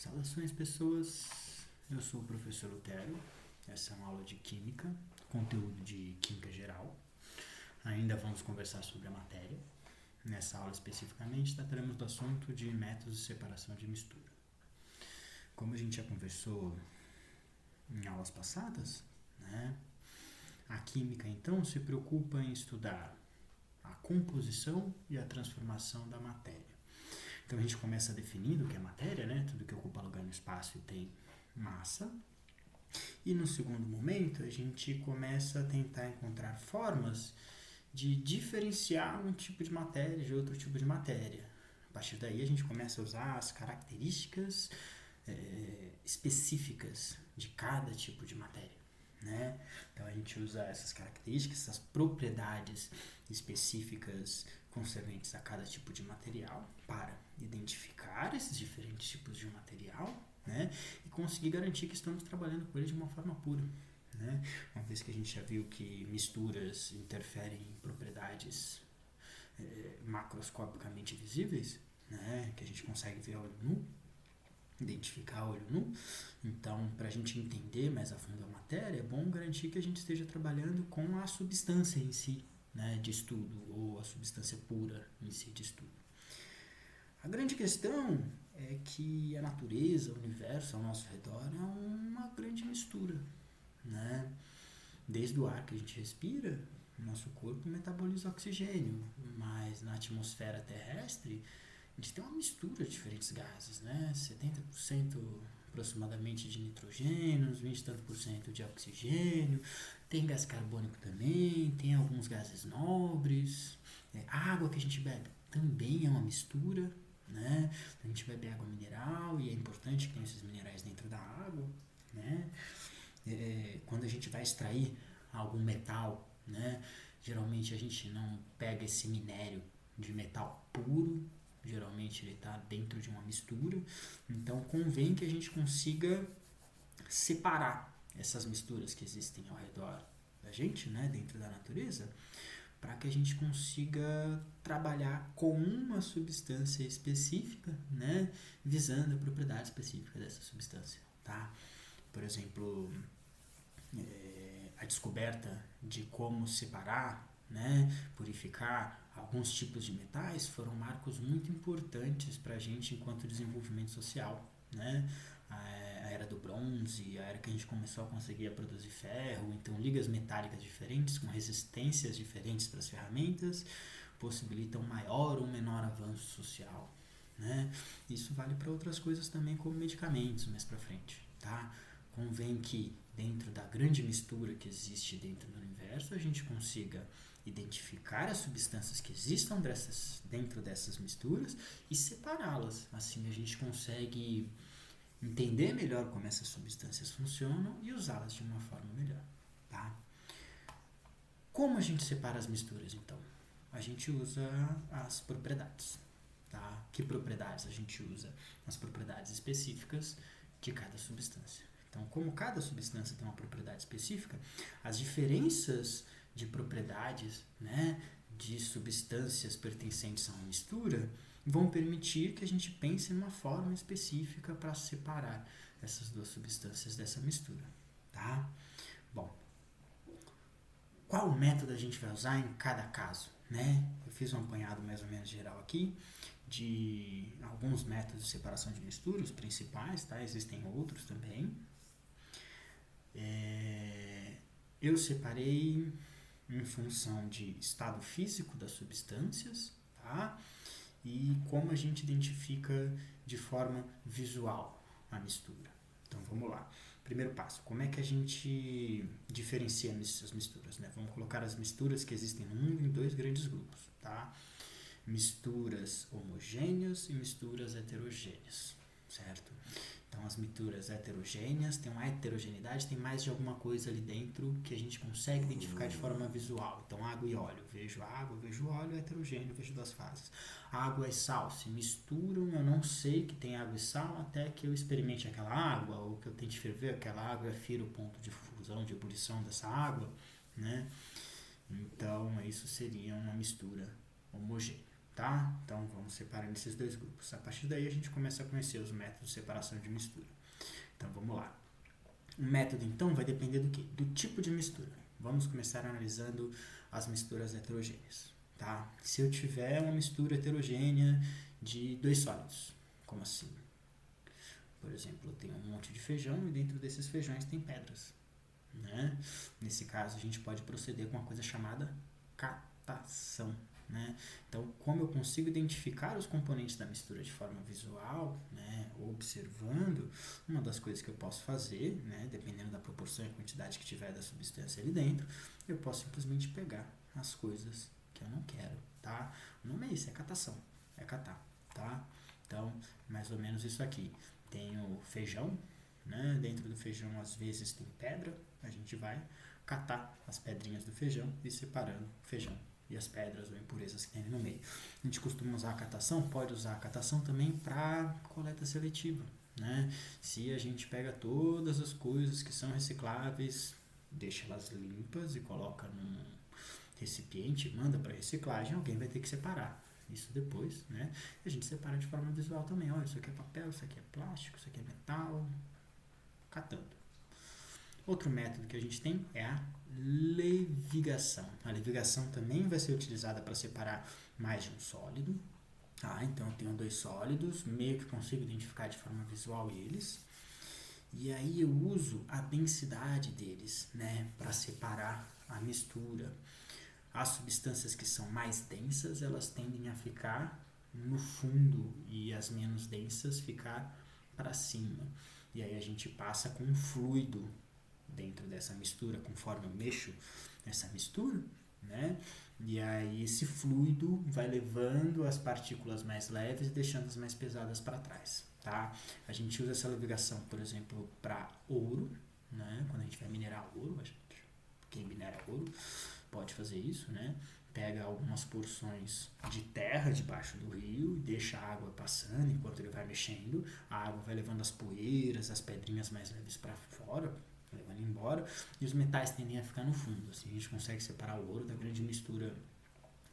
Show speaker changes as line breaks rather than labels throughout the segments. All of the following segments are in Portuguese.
Saudações, pessoas. Eu sou o professor Otero. Essa é uma aula de Química, conteúdo de Química Geral. Ainda vamos conversar sobre a matéria. Nessa aula especificamente, trataremos do assunto de métodos de separação de mistura. Como a gente já conversou em aulas passadas, né, a Química, então, se preocupa em estudar a composição e a transformação da matéria. Então a gente começa definindo o que é matéria, né? Tudo que ocupa lugar no espaço tem massa. E no segundo momento a gente começa a tentar encontrar formas de diferenciar um tipo de matéria de outro tipo de matéria. A partir daí a gente começa a usar as características específicas de cada tipo de matéria. Né? Então a gente usa essas características, essas propriedades específicas concernentes a cada tipo de material para identificar esses diferentes tipos de material, né? E conseguir garantir que estamos trabalhando com ele de uma forma pura. Né? Uma vez que a gente já viu que misturas interferem em propriedades macroscopicamente visíveis, né? Que a gente consegue ver a olho nu, identificar a olho nu. Então, para a gente entender mais a fundo a matéria, é bom garantir que a gente esteja trabalhando com a substância em si, né, de estudo, ou a substância pura em si de estudo. A grande questão é que a natureza, o universo ao nosso redor é uma grande mistura, né? Desde o ar que a gente respira, o nosso corpo metaboliza oxigênio, mas na atmosfera terrestre a gente tem uma mistura de diferentes gases, né? 70% aproximadamente de nitrogênio, uns 20 e tanto por cento de oxigênio, tem gás carbônico também, tem alguns gases nobres, a água que a gente bebe também é uma mistura, né? A gente bebe água mineral e é importante que tenha esses minerais dentro da água, né? Quando a gente vai extrair algum metal, né? Geralmente a gente não pega esse minério de metal puro, geralmente ele está dentro de uma mistura, então convém que a gente consiga separar essas misturas que existem ao redor da gente, né, dentro da natureza, para que a gente consiga trabalhar com uma substância específica, né, visando a propriedade específica dessa substância, tá? Por exemplo, a descoberta de como separar, né, purificar alguns tipos de metais foram marcos muito importantes para a gente enquanto desenvolvimento social, né? A era do bronze, a era que a gente começou a conseguir produzir ferro, então ligas metálicas diferentes com resistências diferentes para as ferramentas possibilitam maior ou menor avanço social, né? Isso vale para outras coisas também, como medicamentos mais para frente, tá? Convém que dentro da grande mistura que existe dentro do universo a gente consiga identificar as substâncias que existam dentro dessas misturas e separá-las. Assim a gente consegue entender melhor como essas substâncias funcionam e usá-las de uma forma melhor. Tá? Como a gente separa as misturas, então? A gente usa as propriedades. Tá? Que propriedades a gente usa? As propriedades específicas de cada substância. Então, como cada substância tem uma propriedade específica, as diferenças de propriedades, né, de substâncias pertencentes a uma mistura vão permitir que a gente pense numa forma específica para separar essas duas substâncias dessa mistura, tá? Bom, qual método a gente vai usar em cada caso, né? Eu fiz um apanhado mais ou menos geral aqui de alguns métodos de separação de misturas principais, tá? Existem outros também. Eu separei em função de estado físico das substâncias, tá? E como a gente identifica de forma visual a mistura. Então vamos lá. Primeiro passo, como é que a gente diferencia essas misturas, né? Vamos colocar as misturas que existem no mundo em dois grandes grupos, tá? Misturas homogêneas e misturas heterogêneas, certo? Então as misturas heterogêneas têm uma heterogeneidade, tem mais de alguma coisa ali dentro que a gente consegue identificar de forma visual. Então água e óleo, vejo água, vejo óleo, heterogêneo, vejo duas fases. Água e sal se misturam, eu não sei que tem água e sal até que eu experimente aquela água, ou que eu tente ferver aquela água e afira o ponto de fusão, de ebulição dessa água, né? Então isso seria uma mistura homogênea. tá? Então vamos separando esses dois grupos. A partir daí a gente começa a conhecer os métodos de separação de mistura. Então vamos lá. O método então vai depender do quê? Do tipo de mistura. Vamos começar analisando as misturas heterogêneas, tá? Se eu tiver uma mistura heterogênea de dois sólidos, como assim? Por exemplo, eu tenho um monte de feijão e dentro desses feijões tem pedras, né? Nesse caso, a gente pode proceder com uma coisa chamada catação, né? Então, como eu consigo identificar os componentes da mistura de forma visual, né, observando, uma das coisas que eu posso fazer, né, dependendo da proporção e quantidade que tiver da substância ali dentro, eu posso simplesmente pegar as coisas que eu não quero, tá? O nome é isso, é catação, é catar, tá? Então, mais ou menos isso aqui. Tem o feijão, né? Dentro do feijão às vezes tem pedra, a gente vai catar as pedrinhas do feijão e separando o feijão e as pedras ou impurezas que tem ali no meio. A gente costuma usar a catação, pode usar a catação também para coleta seletiva, né? Se a gente pega todas as coisas que são recicláveis, deixa elas limpas e coloca num recipiente, manda para reciclagem, alguém vai ter que separar isso depois, né? E a gente separa de forma visual também. Olha, isso aqui é papel, isso aqui é plástico, isso aqui é metal, catando. Outro método que a gente tem é a levigação. A levigação também vai ser utilizada para separar mais de um sólido. Então eu tenho dois sólidos, meio que consigo identificar de forma visual eles. E aí eu uso a densidade deles, né, para separar a mistura. As substâncias que são mais densas, elas tendem a ficar no fundo e as menos densas ficar para cima. E aí a gente passa com um fluido dentro dessa mistura, conforme eu mexo nessa mistura, né? E aí esse fluido vai levando as partículas mais leves e deixando as mais pesadas para trás, tá? A gente usa essa levigação, por exemplo, para ouro, né? Quando a gente vai minerar ouro, quem minera ouro pode fazer isso, né? Pega algumas porções de terra debaixo do rio e deixa a água passando enquanto ele vai mexendo. A água vai levando as poeiras, as pedrinhas mais leves para fora, levando embora, e os metais tendem a ficar no fundo. Assim a gente consegue separar o ouro da grande mistura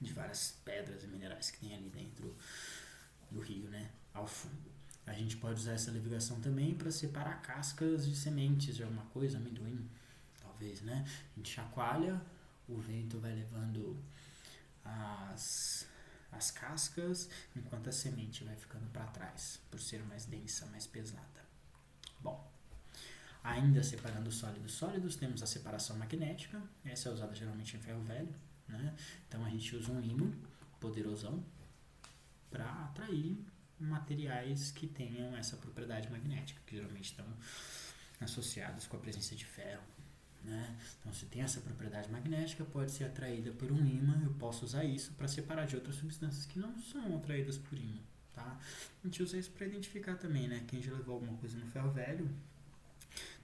de várias pedras e minerais que tem ali dentro do rio, né? Ao fundo. A gente pode usar essa levigação também para separar cascas de sementes de alguma coisa, amendoim, talvez, né? A gente chacoalha, o vento vai levando as cascas, enquanto a semente vai ficando para trás, por ser mais densa, mais pesada. Bom, ainda separando sólidos sólidos, temos a separação magnética, essa é usada geralmente em ferro velho, né? Então a gente usa um ímã poderosão para atrair materiais que tenham essa propriedade magnética, que geralmente estão associados com a presença de ferro, né? Então, se tem essa propriedade magnética, pode ser atraída por um ímã, eu posso usar isso para separar de outras substâncias que não são atraídas por ímã, tá? A gente usa isso para identificar também, né? Quem já levou alguma coisa no ferro velho,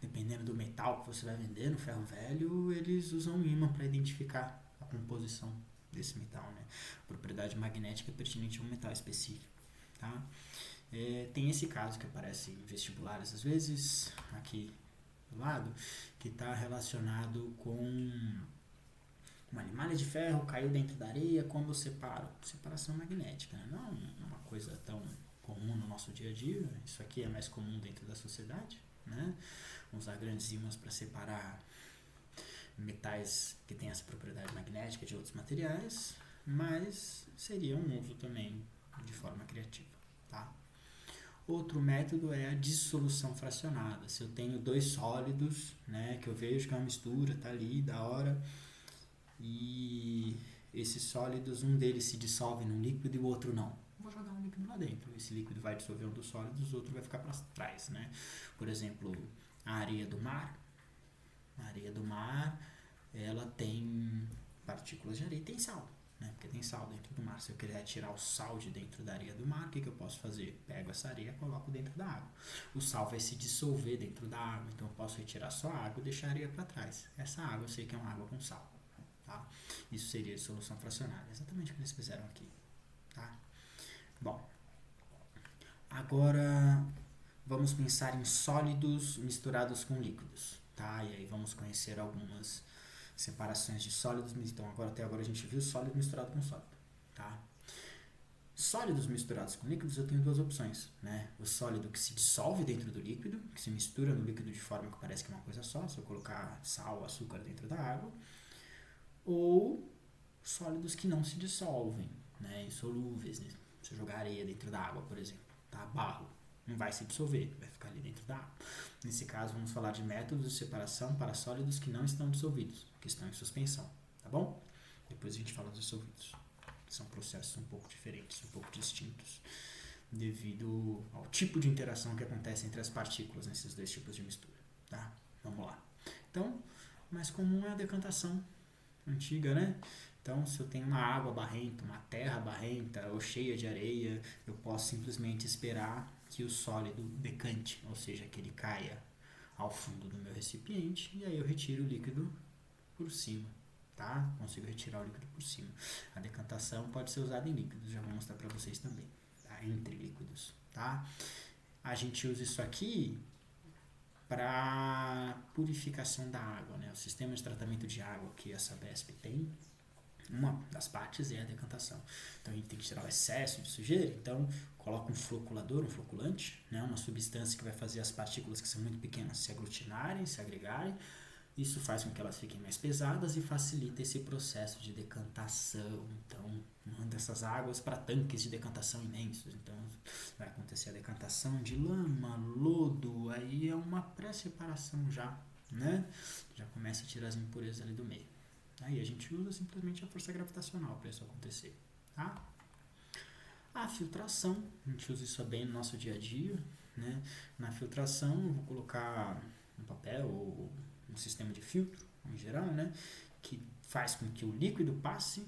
dependendo do metal que você vai vender no ferro velho, eles usam um ímã para identificar a composição desse metal, né? A propriedade magnética é pertinente a um metal específico, tá? Tem esse caso que aparece em vestibulares às vezes, aqui do lado, que está relacionado com uma limalha de ferro caiu dentro da areia, como eu separo? Separação magnética, né? Não é uma coisa tão comum no nosso dia a dia, isso aqui é mais comum dentro da sociedade, né? Usar grandes ímãs para separar metais que têm essa propriedade magnética de outros materiais, mas seria um uso também de forma criativa, tá? Outro método é a dissolução fracionada. Se eu tenho dois sólidos, né, que eu vejo que é uma mistura, tá ali, da hora, e esses sólidos, um deles se dissolve num líquido e o outro não. Vou jogar um líquido lá dentro. Esse líquido vai dissolver um dos sólidos, o outro vai ficar para trás, né? Por exemplo, a areia do mar. A areia do mar, ela tem partículas de areia e tem sal, né? Porque tem sal dentro do mar. Se eu quiser tirar o sal de dentro da areia do mar, o que eu posso fazer? Pego essa areia e coloco dentro da água. O sal vai se dissolver dentro da água, então eu posso retirar só a água e deixar a areia para trás. Essa água eu sei que é uma água com sal, tá? Isso seria dissolução fracionada, exatamente o que eles fizeram aqui, tá? Bom, agora vamos pensar em sólidos misturados com líquidos, tá? E aí vamos conhecer algumas separações de sólidos. Então até agora a gente viu sólido misturado com sólido, tá? Sólidos misturados com líquidos, eu tenho duas opções, né? O sólido que se dissolve dentro do líquido, que se mistura no líquido de forma que parece que é uma coisa só, se eu colocar sal, açúcar dentro da água, ou sólidos que não se dissolvem, né? Insolúveis, né? Se eu jogar areia dentro da água, por exemplo, tá? Barro, não vai se dissolver, vai ficar ali dentro da água. Nesse caso, vamos falar de métodos de separação para sólidos que não estão dissolvidos, que estão em suspensão, tá bom? Depois a gente fala dos dissolvidos. São processos um pouco diferentes, um pouco distintos, devido ao tipo de interação que acontece entre as partículas nesses dois tipos de mistura, tá? Vamos lá. Então, mais comum é a decantação antiga, né? Então, se eu tenho uma água barrenta, uma terra barrenta ou cheia de areia, eu posso simplesmente esperar que o sólido decante, ou seja, que ele caia ao fundo do meu recipiente, e aí eu retiro o líquido por cima, tá? Consigo retirar o líquido por cima. A decantação pode ser usada em líquidos, já vou mostrar para vocês também, tá? Entre líquidos, tá? A gente usa isso aqui para purificação da água, né? O sistema de tratamento de água que a Sabesp tem, uma das partes é a decantação. Então a gente tem que tirar o excesso de sujeira, então coloca um floculador, um floculante, né? Uma substância que vai fazer as partículas que são muito pequenas se aglutinarem, se agregarem. Isso faz com que elas fiquem mais pesadas e facilita esse processo de decantação. Então, manda essas águas para tanques de decantação imensos. Então, vai acontecer a decantação de lama, lodo, aí é uma pré-separação já, né? Já começa a tirar as impurezas ali do meio. Aí a gente usa simplesmente a força gravitacional para isso acontecer, tá? A filtração, a gente usa isso bem no nosso dia a dia, né? Na filtração, eu vou colocar um papel ou um sistema de filtro, em geral, né? Que faz com que o líquido passe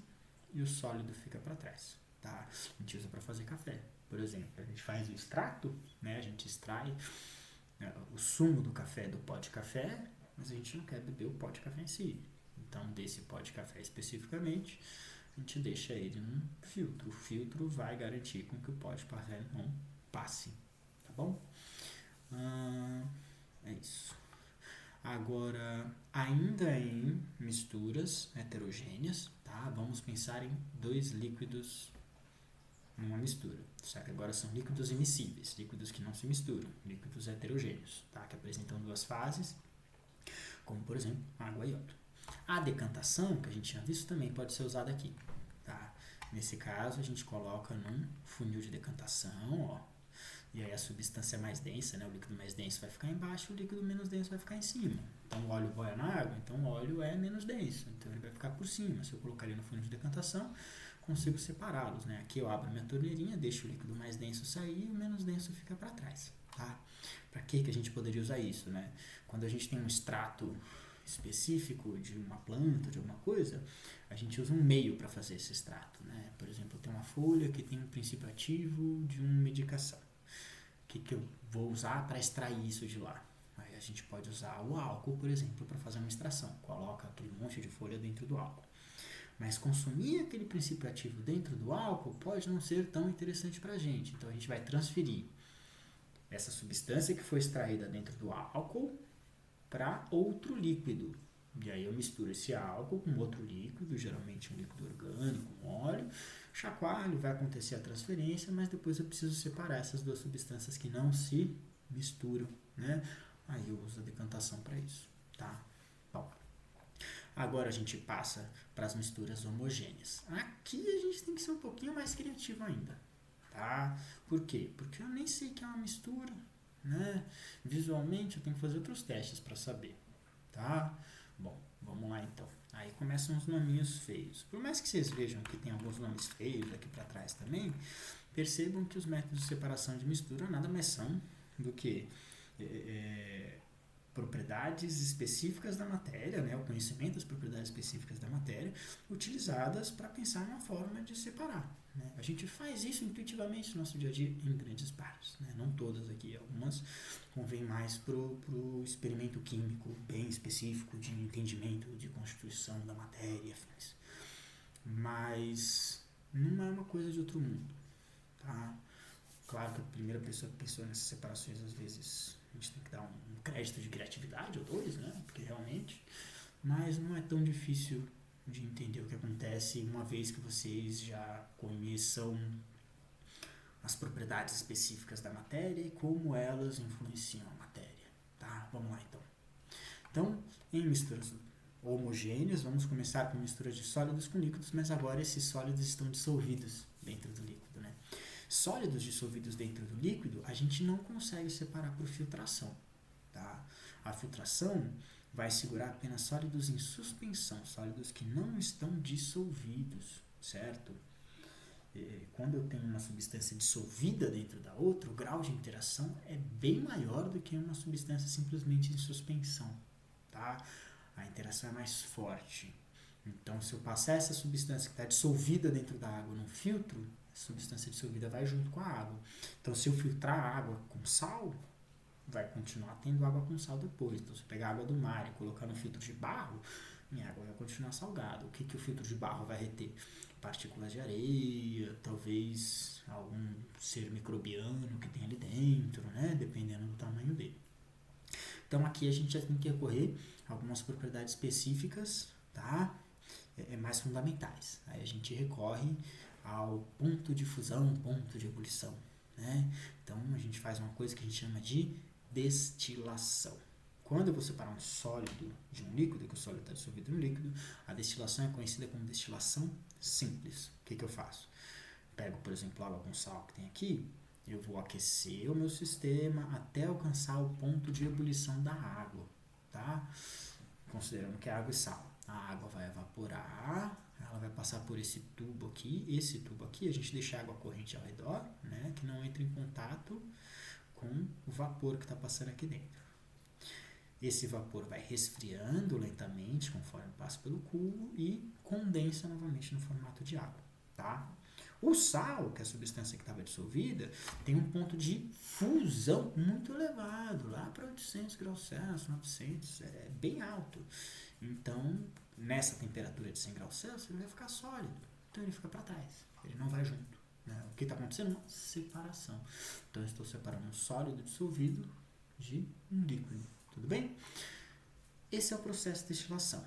e o sólido fica para trás, tá? A gente usa para fazer café, por exemplo. A gente faz o extrato, né? A gente extrai o sumo do café do pó de café, mas a gente não quer beber o pó de café em si. Então, desse pó de café especificamente, a gente deixa ele num filtro. O filtro vai garantir com que o pó de café não passe, tá bom? É isso. Agora, ainda em misturas heterogêneas, tá? Vamos pensar em dois líquidos numa mistura. Só que agora são líquidos immiscíveis, líquidos que não se misturam, líquidos heterogêneos, tá? Que apresentam duas fases, como por exemplo água e óleo. A decantação, que a gente tinha visto, também pode ser usada aqui, tá? Nesse caso, a gente coloca num funil de decantação, ó. E aí a substância mais densa, né, o líquido mais denso vai ficar embaixo, o líquido menos denso vai ficar em cima. Então o óleo boia na água, então o óleo é menos denso, então ele vai ficar por cima. Se eu colocar ele no funil de decantação, consigo separá-los, né? Aqui eu abro minha torneirinha, deixo o líquido mais denso sair e o menos denso fica para trás, tá? Para que a gente poderia usar isso, né? Quando a gente tem um extrato específico de uma planta, de alguma coisa, a gente usa um meio para fazer esse extrato, né? Por exemplo, eu tenho uma folha que tem um princípio ativo de uma medicação. O que eu vou usar para extrair isso de lá? Aí a gente pode usar o álcool, por exemplo, para fazer uma extração. Coloca aquele monte de folha dentro do álcool. Mas consumir aquele princípio ativo dentro do álcool pode não ser tão interessante para a gente. Então a gente vai transferir essa substância que foi extraída dentro do álcool para outro líquido. E aí eu misturo esse álcool com outro líquido, geralmente um líquido orgânico, um óleo, chacoalho, vai acontecer a transferência, mas depois eu preciso separar essas duas substâncias que não se misturam, né? Aí eu uso a decantação para isso, tá? Bom, agora a gente passa para as misturas homogêneas. Aqui a gente tem que ser um pouquinho mais criativo ainda, tá? Por quê? Porque eu nem sei o que é uma mistura, né? Visualmente eu tenho que fazer outros testes para saber, tá? Bom, vamos lá então. Aí começam os nominhos feios. Por mais que vocês vejam que tem alguns nomes feios aqui para trás também, percebam que os métodos de separação de mistura nada mais são do que propriedades específicas da matéria, né, o conhecimento das propriedades específicas da matéria, utilizadas para pensar numa forma de separar. Né? A gente faz isso intuitivamente no nosso dia a dia em grandes partes, né? Não todas aqui, algumas convém mais para o experimento químico bem específico de entendimento de constituição da matéria, mas não é uma coisa de outro mundo, tá? Claro que a primeira pessoa que pensou nessas separações, às vezes, a gente tem que dar um crédito de criatividade ou dois, né? Porque realmente, mas não é tão difícil de entender o que acontece uma vez que vocês já conheçam as propriedades específicas da matéria e como elas influenciam a matéria, tá? Vamos lá então. Então, em misturas homogêneas, vamos começar com misturas de sólidos com líquidos, mas agora esses sólidos estão dissolvidos dentro do líquido, né? Sólidos dissolvidos dentro do líquido, a gente não consegue separar por filtração, tá? A filtração vai segurar apenas sólidos em suspensão, sólidos que não estão dissolvidos, certo? Quando eu tenho uma substância dissolvida dentro da outra, o grau de interação é bem maior do que uma substância simplesmente em suspensão, tá? A interação é mais forte. Então, se eu passar essa substância que está dissolvida dentro da água num filtro, a substância dissolvida vai junto com a água. Então, se eu filtrar a água com sal, vai continuar tendo água com sal depois. Então, se eu pegar a água do mar e colocar no filtro de barro, minha água vai continuar salgada. O que o filtro de barro vai reter? Partículas de areia, talvez algum ser microbiano que tem ali dentro, né? Dependendo do tamanho dele. Então, aqui a gente já tem que recorrer a algumas propriedades específicas, tá? Mais fundamentais. Aí a gente recorre ao ponto de fusão, ponto de ebulição, né? Então, a gente faz uma coisa que a gente chama de destilação. Quando eu vou separar um sólido de um líquido, que o sólido está dissolvido no líquido, a destilação é conhecida como destilação simples. O que eu faço? Pego, por exemplo, água com sal que tem aqui, eu vou aquecer o meu sistema até alcançar o ponto de ebulição da água, tá? Considerando que é água e sal. A água vai evaporar, ela vai passar por esse tubo aqui a gente deixa a água corrente ao redor, né? Que não entra em contato com o vapor que está passando aqui dentro. Esse vapor vai resfriando lentamente conforme passa pelo cubo e condensa novamente no formato de água, tá? O sal, que é a substância que estava dissolvida, tem um ponto de fusão muito elevado, lá para 800 graus Celsius, 900, é bem alto. Então, nessa temperatura de 100 graus Celsius, ele vai ficar sólido, então ele fica para trás, ele não vai junto, né? O que está acontecendo? Uma separação. Então, eu estou separando um sólido dissolvido de um líquido. Tudo bem? Esse é o processo de destilação.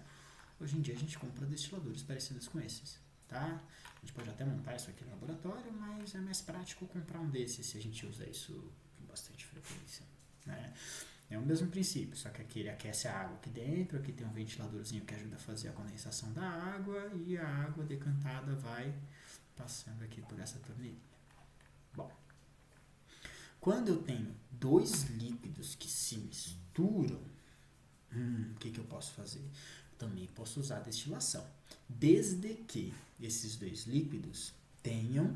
Hoje em dia a gente compra destiladores parecidos com esses, tá? A gente pode até montar isso aqui no laboratório, mas é mais prático comprar um desses se a gente usa isso com bastante frequência, né? É o mesmo princípio, só que aqui ele aquece a água aqui dentro, aqui tem um ventiladorzinho que ajuda a fazer a condensação da água e a água decantada vai passando aqui por essa torneirinha. Bom, quando eu tenho dois líquidos que se misturam, o que eu posso fazer? Também posso usar a destilação, desde que esses dois líquidos tenham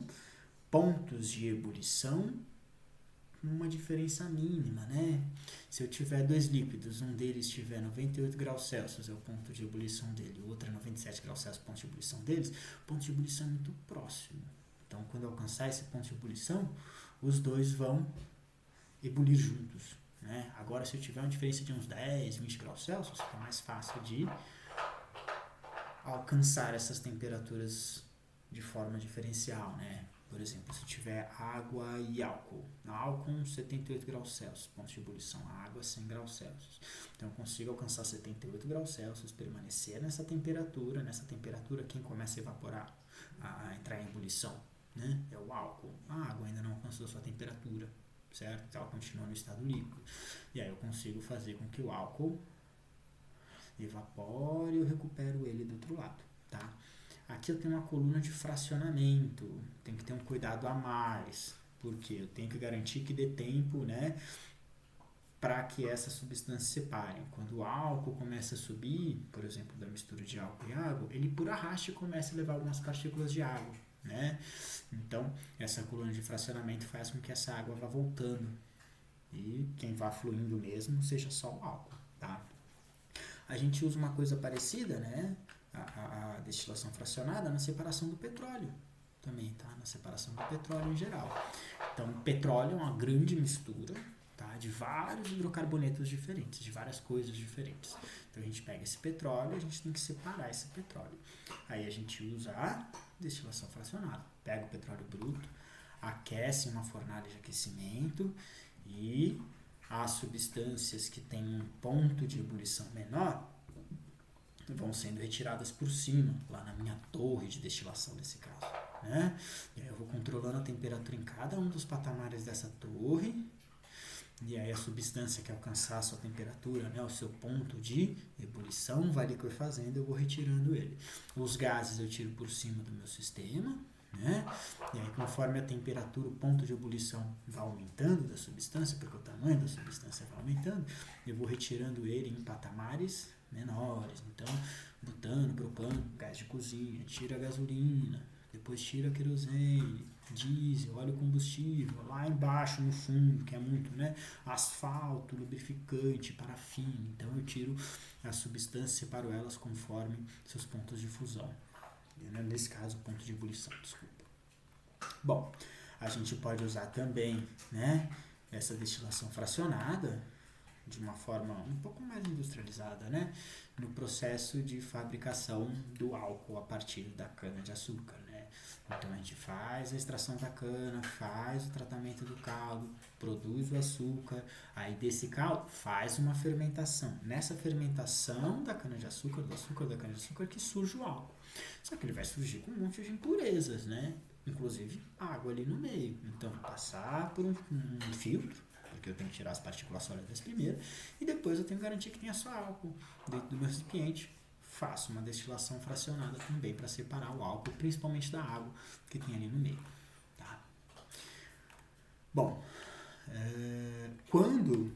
pontos de ebulição com uma diferença mínima, né? Se eu tiver dois líquidos, um deles tiver 98 graus Celsius, é o ponto de ebulição dele, o outro é 97 graus Celsius, o ponto de ebulição deles, o ponto de ebulição é muito próximo. Então, quando eu alcançar esse ponto de ebulição, os dois vão ebulir juntos, né? Agora, se eu tiver uma diferença de uns 10, 20 graus Celsius, fica mais fácil de alcançar essas temperaturas de forma diferencial, né? Por exemplo, se tiver água e álcool, álcool 78 graus Celsius, ponto de ebulição, a água 100 graus Celsius. Então, eu consigo alcançar 78 graus Celsius, permanecer nessa temperatura quem começa a evaporar, a entrar em ebulição, né? É o álcool. A água ainda não alcançou a sua temperatura, certo? Então, ela continua no estado líquido. E aí eu consigo fazer com que o álcool evapore e eu recupero ele do outro lado, tá? Aqui eu tenho uma coluna de fracionamento, tem que ter um cuidado a mais, porque eu tenho que garantir que dê tempo, né, para que essas substâncias se separem. Quando o álcool começa a subir, por exemplo, da mistura de álcool e água, ele por arraste começa a levar algumas partículas de água, né? Então, essa coluna de fracionamento faz com que essa água vá voltando e quem vá fluindo mesmo seja só o álcool, tá? A gente usa uma coisa parecida, né? A destilação fracionada na separação do petróleo também, tá? Na separação do petróleo em geral. Então, o petróleo é uma grande mistura, tá? De vários hidrocarbonetos diferentes, de várias coisas diferentes. Então, a gente pega esse petróleo e a gente tem que separar esse petróleo. Aí a gente usa a destilação fracionada. Pega o petróleo bruto, aquece em uma fornalha de aquecimento e as substâncias que têm um ponto de ebulição menor vão sendo retiradas por cima, lá na minha torre de destilação nesse caso, né? E aí eu vou controlando a temperatura em cada um dos patamares dessa torre, e aí a substância que alcançar a sua temperatura, né, o seu ponto de ebulição, vai liquefazendo, eu vou retirando ele. Os gases eu tiro por cima do meu sistema, né? E aí conforme a temperatura, o ponto de ebulição vai aumentando da substância, porque o tamanho da substância vai aumentando, eu vou retirando ele em patamares menores. Então, butano, propano, gás de cozinha, tira a gasolina, depois tira a querosene, diesel, óleo combustível, lá embaixo no fundo, que é muito, né? Asfalto, lubrificante, parafina. Então eu tiro as substâncias, separo elas conforme seus pontos de fusão. Nesse caso, ponto de ebulição, desculpa. Bom, a gente pode usar também, né, essa destilação fracionada de uma forma um pouco mais industrializada, né, no processo de fabricação do álcool a partir da cana-de-açúcar, né? Então a gente faz a extração da cana, faz o tratamento do caldo, produz o açúcar, aí desse caldo faz uma fermentação. Nessa fermentação da cana-de-açúcar, do açúcar da cana-de-açúcar, que surge o álcool. Só que ele vai surgir com um monte de impurezas, né? Inclusive água ali no meio. Então passar por um filtro, porque eu tenho que tirar as partículas sólidas primeiro, e depois eu tenho que garantir que tenha só álcool dentro do meu recipiente. Faço uma destilação fracionada também para separar o álcool, principalmente da água que tem ali no meio. Tá? Bom, quando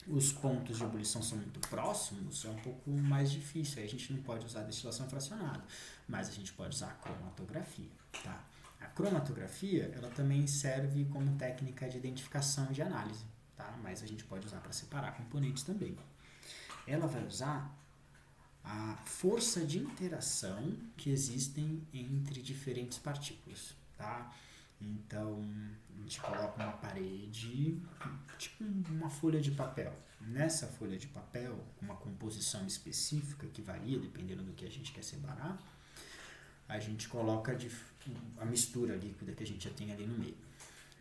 os pontos de ebulição são muito próximos, é um pouco mais difícil. Aí a gente não pode usar destilação fracionada, mas a gente pode usar a cromatografia. Tá? A cromatografia, ela também serve como técnica de identificação e de análise, tá? Mas a gente pode usar para separar componentes também. Ela vai usar a força de interação que existem entre diferentes partículas, tá? Então, a gente coloca uma parede, tipo uma folha de papel. Nessa folha de papel, com uma composição específica que varia dependendo do que a gente quer separar, a gente coloca a mistura líquida que a gente já tem ali no meio.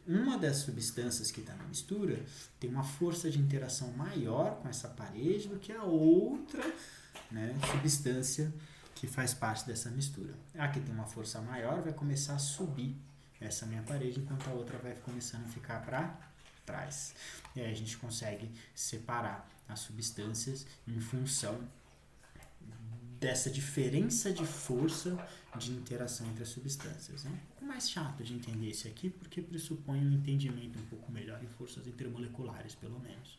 Uma das substâncias que está na mistura tem uma força de interação maior com essa parede do que a outra, né, substância que faz parte dessa mistura. A que tem uma força maior vai começar a subir essa minha parede, enquanto a outra vai começando a ficar para trás. E aí a gente consegue separar as substâncias em função dessa diferença de força de interação entre as substâncias. É um pouco mais chato de entender esse aqui, porque pressupõe um entendimento um pouco melhor em forças intermoleculares, pelo menos.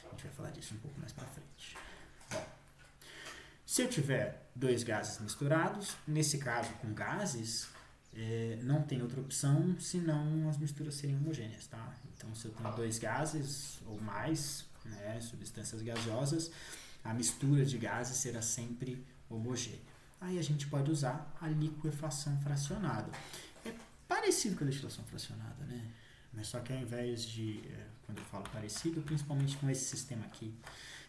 A gente vai falar disso um pouco mais para frente. Bom, se eu tiver dois gases misturados, nesse caso com gases, não tem outra opção senão as misturas serem homogêneas, tá? Então, se eu tenho dois gases ou mais, né, substâncias gaseosas, a mistura de gases será sempre homogênea. Aí a gente pode usar a liquefação fracionada. É parecido com a destilação fracionada, né? Mas só que ao invés de, quando eu falo parecido, principalmente com esse sistema aqui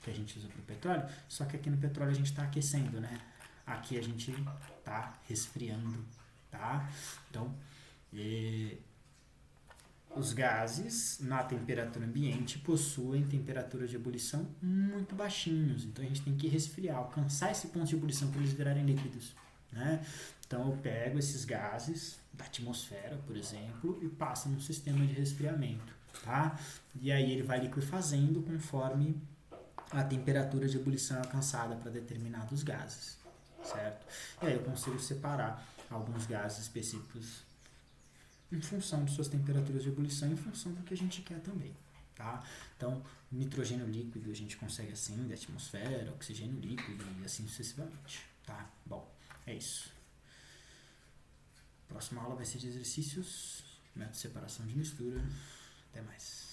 que a gente usa para o petróleo, só que aqui no petróleo a gente está aquecendo, né? Aqui a gente está resfriando, tá? Então, os gases na temperatura ambiente possuem temperaturas de ebulição muito baixinhos, então a gente tem que resfriar, alcançar esse ponto de ebulição para eles virarem líquidos, né? Então eu pego esses gases da atmosfera, por exemplo, e passo num sistema de resfriamento, tá? E aí ele vai liquefazendo conforme a temperatura de ebulição é alcançada para determinados gases, certo? E aí eu consigo separar alguns gases específicos em função de suas temperaturas de ebulição, em função do que a gente quer também, tá? Então, nitrogênio líquido a gente consegue assim da atmosfera, oxigênio líquido e assim sucessivamente, tá? Bom, é isso. Próxima aula vai ser de exercícios, método de separação de mistura. Até mais.